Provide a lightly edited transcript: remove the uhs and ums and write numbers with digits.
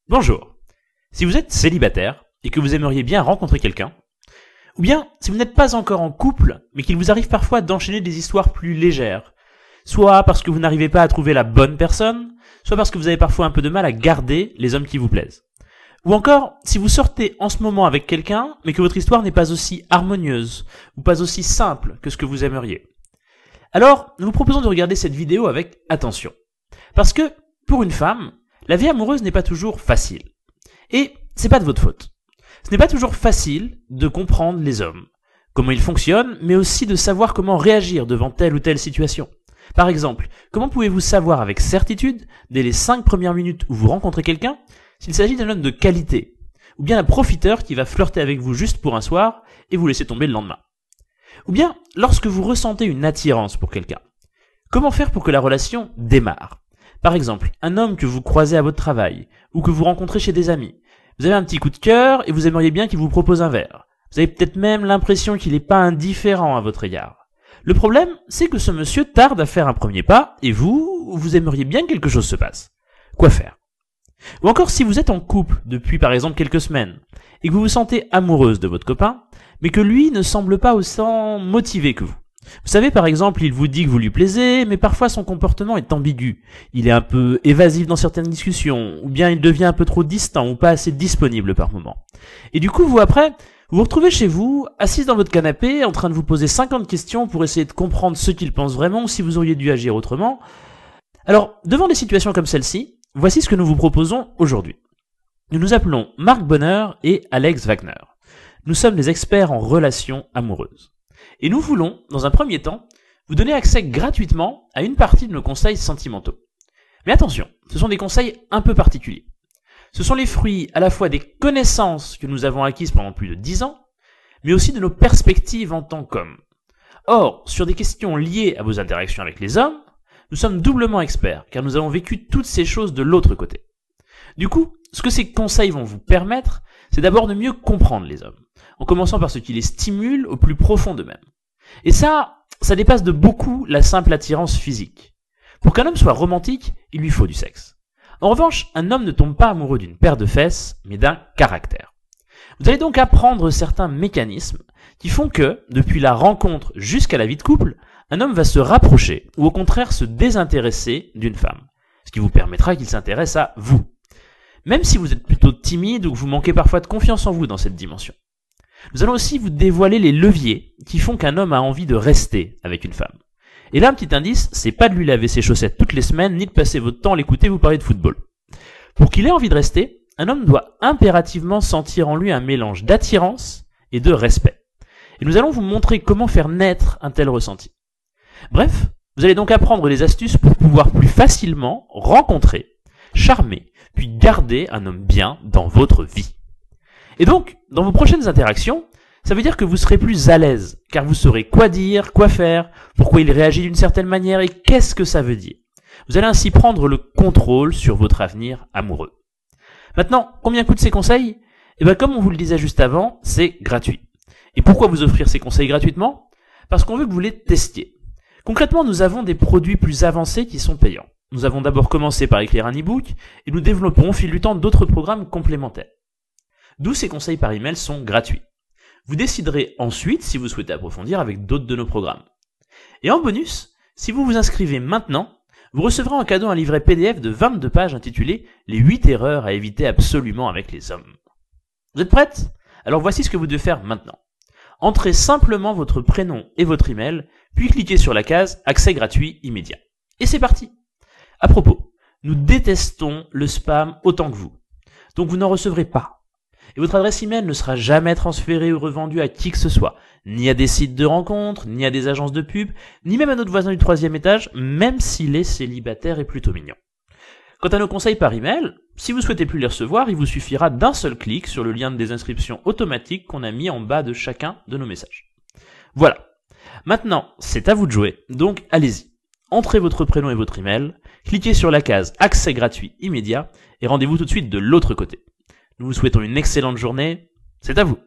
Bonjour. Si vous êtes célibataire et que vous aimeriez bien rencontrer quelqu'un, ou bien si vous n'êtes pas encore en couple mais qu'il vous arrive parfois d'enchaîner des histoires plus légères, soit parce que vous n'arrivez pas à trouver la bonne personne, soit parce que vous avez parfois un peu de mal à garder les hommes qui vous plaisent. Ou encore, si vous sortez en ce moment avec quelqu'un mais que votre histoire n'est pas aussi harmonieuse ou pas aussi simple que ce que vous aimeriez. Alors, nous vous proposons de regarder cette vidéo avec attention. Parce que, pour une femme, la vie amoureuse n'est pas toujours facile. Et c'est pas de votre faute. Ce n'est pas toujours facile de comprendre les hommes, comment ils fonctionnent, mais aussi de savoir comment réagir devant telle ou telle situation. Par exemple, comment pouvez-vous savoir avec certitude, dès les 5 premières minutes où vous rencontrez quelqu'un, s'il s'agit d'un homme de qualité, ou bien un profiteur qui va flirter avec vous juste pour un soir et vous laisser tomber le lendemain. Ou bien, lorsque vous ressentez une attirance pour quelqu'un, comment faire pour que la relation démarre? Par exemple, un homme que vous croisez à votre travail, ou que vous rencontrez chez des amis. Vous avez un petit coup de cœur et vous aimeriez bien qu'il vous propose un verre. Vous avez peut-être même l'impression qu'il n'est pas indifférent à votre égard. Le problème, c'est que ce monsieur tarde à faire un premier pas, et vous aimeriez bien que quelque chose se passe. Quoi faire? Ou encore si vous êtes en couple depuis par exemple quelques semaines, et que vous vous sentez amoureuse de votre copain, mais que lui ne semble pas autant motivé que vous. Vous savez, par exemple, il vous dit que vous lui plaisez, mais parfois son comportement est ambigu. Il est un peu évasif dans certaines discussions, ou bien il devient un peu trop distant ou pas assez disponible par moment. Et du coup, vous vous retrouvez chez vous, assise dans votre canapé, en train de vous poser 50 questions pour essayer de comprendre ce qu'il pense vraiment, ou si vous auriez dû agir autrement. Alors, devant des situations comme celle-ci, voici ce que nous vous proposons aujourd'hui. Nous nous appelons Marc Bonheur et Alex Wagner. Nous sommes des experts en relations amoureuses. Et nous voulons, dans un premier temps, vous donner accès gratuitement à une partie de nos conseils sentimentaux. Mais attention, ce sont des conseils un peu particuliers. Ce sont les fruits à la fois des connaissances que nous avons acquises pendant plus de 10 ans, mais aussi de nos perspectives en tant qu'hommes. Or, sur des questions liées à vos interactions avec les hommes, nous sommes doublement experts, car nous avons vécu toutes ces choses de l'autre côté. Du coup, ce que ces conseils vont vous permettre, c'est d'abord de mieux comprendre les hommes, en commençant par ce qui les stimule au plus profond d'eux-mêmes. Et ça dépasse de beaucoup la simple attirance physique. Pour qu'un homme soit romantique, il lui faut du sexe. En revanche, un homme ne tombe pas amoureux d'une paire de fesses, mais d'un caractère. Vous allez donc apprendre certains mécanismes qui font que, depuis la rencontre jusqu'à la vie de couple, un homme va se rapprocher, ou au contraire se désintéresser d'une femme, ce qui vous permettra qu'il s'intéresse à vous. Même si vous êtes plutôt timide ou que vous manquez parfois de confiance en vous dans cette dimension. Nous allons aussi vous dévoiler les leviers qui font qu'un homme a envie de rester avec une femme. Et là, un petit indice, c'est pas de lui laver ses chaussettes toutes les semaines, ni de passer votre temps à l'écouter vous parler de football. Pour qu'il ait envie de rester, un homme doit impérativement sentir en lui un mélange d'attirance et de respect. Et nous allons vous montrer comment faire naître un tel ressenti. Bref, vous allez donc apprendre des astuces pour pouvoir plus facilement rencontrer, charmer, puis garder un homme bien dans votre vie. Et donc, dans vos prochaines interactions, ça veut dire que vous serez plus à l'aise, car vous saurez quoi dire, quoi faire, pourquoi il réagit d'une certaine manière et qu'est-ce que ça veut dire. Vous allez ainsi prendre le contrôle sur votre avenir amoureux. Maintenant, combien coûtent ces conseils? Eh bien, comme on vous le disait juste avant, c'est gratuit. Et pourquoi vous offrir ces conseils gratuitement? Parce qu'on veut que vous les testiez. Concrètement, nous avons des produits plus avancés qui sont payants. Nous avons d'abord commencé par écrire un e-book et nous développons au fil du temps d'autres programmes complémentaires. D'où ces conseils par email sont gratuits. Vous déciderez ensuite si vous souhaitez approfondir avec d'autres de nos programmes. Et en bonus, si vous vous inscrivez maintenant, vous recevrez en cadeau un livret PDF de 22 pages intitulé « Les 8 erreurs à éviter absolument avec les hommes ». Vous êtes prêtes? Alors voici ce que vous devez faire maintenant. Entrez simplement votre prénom et votre email, puis cliquez sur la case « Accès gratuit immédiat ». Et c'est parti! À propos, nous détestons le spam autant que vous. Donc vous n'en recevrez pas. Et votre adresse email ne sera jamais transférée ou revendue à qui que ce soit, ni à des sites de rencontres, ni à des agences de pub, ni même à notre voisin du 3e étage, même s'il est célibataire et plutôt mignon. Quant à nos conseils par email, si vous souhaitez plus les recevoir, il vous suffira d'un seul clic sur le lien de désinscription automatique qu'on a mis en bas de chacun de nos messages. Voilà. Maintenant, c'est à vous de jouer, donc allez-y. Entrez votre prénom et votre email, cliquez sur la case Accès gratuit immédiat et rendez-vous tout de suite de l'autre côté. Nous vous souhaitons une excellente journée, c'est à vous.